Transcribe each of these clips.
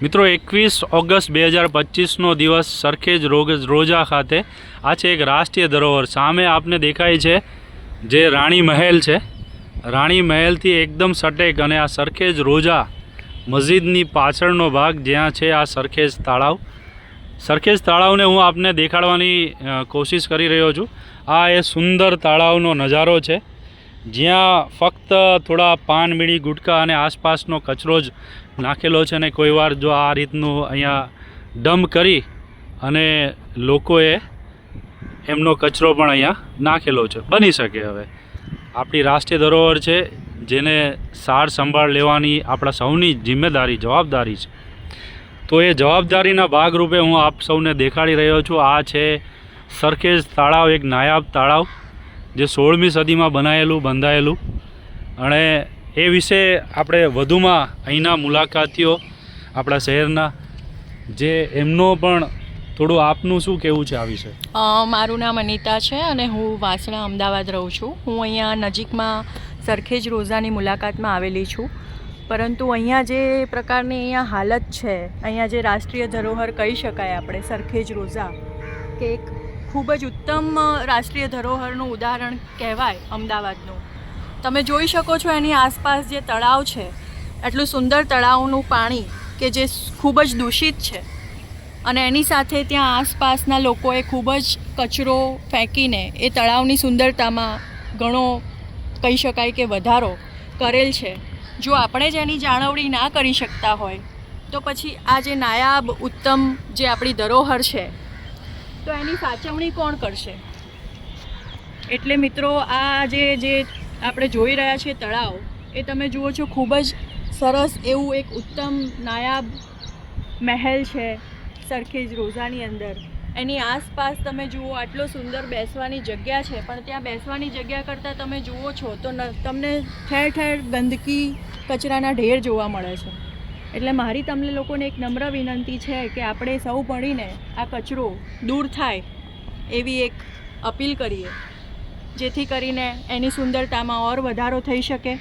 મિત્રો 21 ઓગસ્ટ 2025નો દિવસ સરખેજ રોજા ખાતે આ છે એક રાષ્ટ્રીય ધરોહર. સામે આપને દેખાય છે જે રાણી મહેલ છે. રાણી મહેલથી એકદમ સટેક અને આ સરખેજ રોજા મસ્જિદની પાછળનો ભાગ જ્યાં છે આ સરખેજ તળાવ. સરખેજ તળાવને હું આપને દેખાડવાની કોશિશ કરી રહ્યો છું. આ એ સુંદર તળાવનો નજારો છે જ્યાં ફક્ત થોડા પાન બીડી ગુટકા અને આસપાસનો કચરો જ નાખેલો છે. અને કોઈવાર જો આ રીતનું અહીંયા ડમ્પ કરી અને લોકોએ એમનો કચરો પણ અહીંયા નાખેલો છે. બની શકે હવે આપણી રાષ્ટ્રીય ધરોહર છે જેને સાર સંભાળ લેવાની આપણા સૌની જિમ્મેદારી જવાબદારી છે. તો એ જવાબદારીના ભાગરૂપે હું આપ સૌને દેખાડી રહ્યો છું. આ છે સરખેજ તળાવ, એક નાયાબ તળાવ જે 16મી સદીમાં બંધાયેલું અને એ વિશે આપણે વધુમાં અહીંના મુલાકાતીઓ આપણા શહેરના જે એમનો પણ થોડું આપનું શું કહેવું છે આ વિશે? મારું નામ અનિતા છે અને હું વાસણા અમદાવાદ રહું છું. હું અહીંયા નજીકમાં સરખેજ રોજાની મુલાકાતમાં આવેલી છું. પરંતુ અહીંયા જે પ્રકારની અહીંયા હાલત છે, અહીંયા જે રાષ્ટ્રીય ધરોહર કહી શકાય આપણે સરખેજ રોજા, કે એક ખૂબ જ ઉત્તમ રાષ્ટ્રીય ધરોહરનું ઉદાહરણ કહેવાય અમદાવાદનું. તમે જોઈ શકો છો એની આસપાસ જે તળાવ છે, એટલું સુંદર તળાવનું પાણી કે જે ખૂબ જ દૂષિત છે અને એની સાથે ત્યાં આસપાસના લોકોએ ખૂબ જ કચરો ફેંકીને એ તળાવની સુંદરતામાં ઘણો કહી શકાય કે વધારો કરેલ છે. જો આપણે જ એની જાળવણી ના કરી શકતા હોય તો પછી આ જે નાયાબ ઉત્તમ જે આપણી ધરોહર છે તો એની સાચવણી કોણ કરશે? એટલે મિત્રો આ જે આપણે જોઈ રહ્યા છીએ તળાવ, એ તમે જુઓ છો ખૂબ જ સરસ એવું એક ઉત્તમ નાયાબ મહેલ છે સરખેજ રોજાની અંદર. એની આસપાસ તમે જુઓ આટલો સુંદર બેસવાની જગ્યા છે, પણ ત્યાં બેસવાની જગ્યા કરતાં તમે જુઓ છો તો તમને ઠેર ઠેર ગંદકી, કચરાના ઢેર જોવા મળે છે. એટલે મારી તમને લોકોને એક નમ્ર વિનંતી છે કે આપણે સૌ મળીને આ કચરો દૂર થાય એવી એક અપીલ કરીએ, જેથી કરીને એની સુંદરતામાં ઓર વધારો થઈ શકે.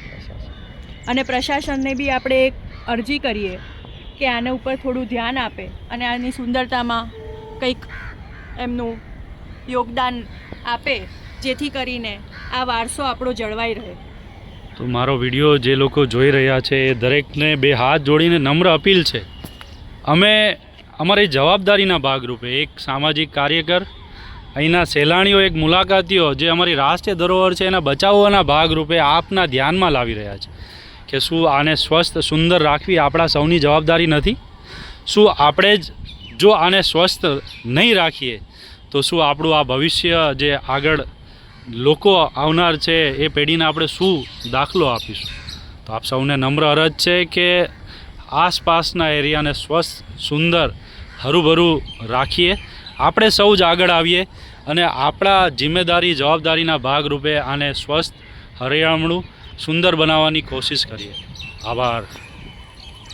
અને પ્રશાસનને બી આપણે એક અરજી કરીએ કે આના ઉપર થોડું ધ્યાન આપે અને આની સુંદરતામાં કંઈક એમનું યોગદાન આપે, જેથી કરીને આ વારસો આપણો જળવાઈ રહે. તો મારો વિડીયો જે લોકો જોઈ રહ્યા છે એ દરેકને બે હાથ જોડીને નમ્ર અપીલ છે. અમે અમારી જવાબદારીના ભાગરૂપે એક સામાજિક કાર્યકર, અહીંના સહેલાણીઓ, એક મુલાકાતીઓ જે અમારી રાષ્ટ્રીય ધરોહર છે એના બચાવવાના ભાગરૂપે આપના ધ્યાનમાં લાવી રહ્યા છે કે શું આને સ્વસ્થ સુંદર રાખવી આપણા સૌની જવાબદારી નથી? શું આપણે જ જો આને સ્વસ્થ નહીં રાખીએ તો શું આપણું આ ભવિષ્ય જે આગળ લોકો આવનાર છે એ પેઢીને આપણે શું દાખલો આપીશું? તો આપ સૌને નમ્ર અરજ છે કે આસપાસના એરિયાને સ્વસ્થ, સુંદર, હરુભરું રાખીએ. આપણે સૌ જ આગળ આવીએ અને આપણા જિમ્મેદારી જવાબદારીના ભાગરૂપે આને સ્વસ્થ, હરિયાળું, સુંદર બનાવવાની કોશિશ કરીએ. આભાર.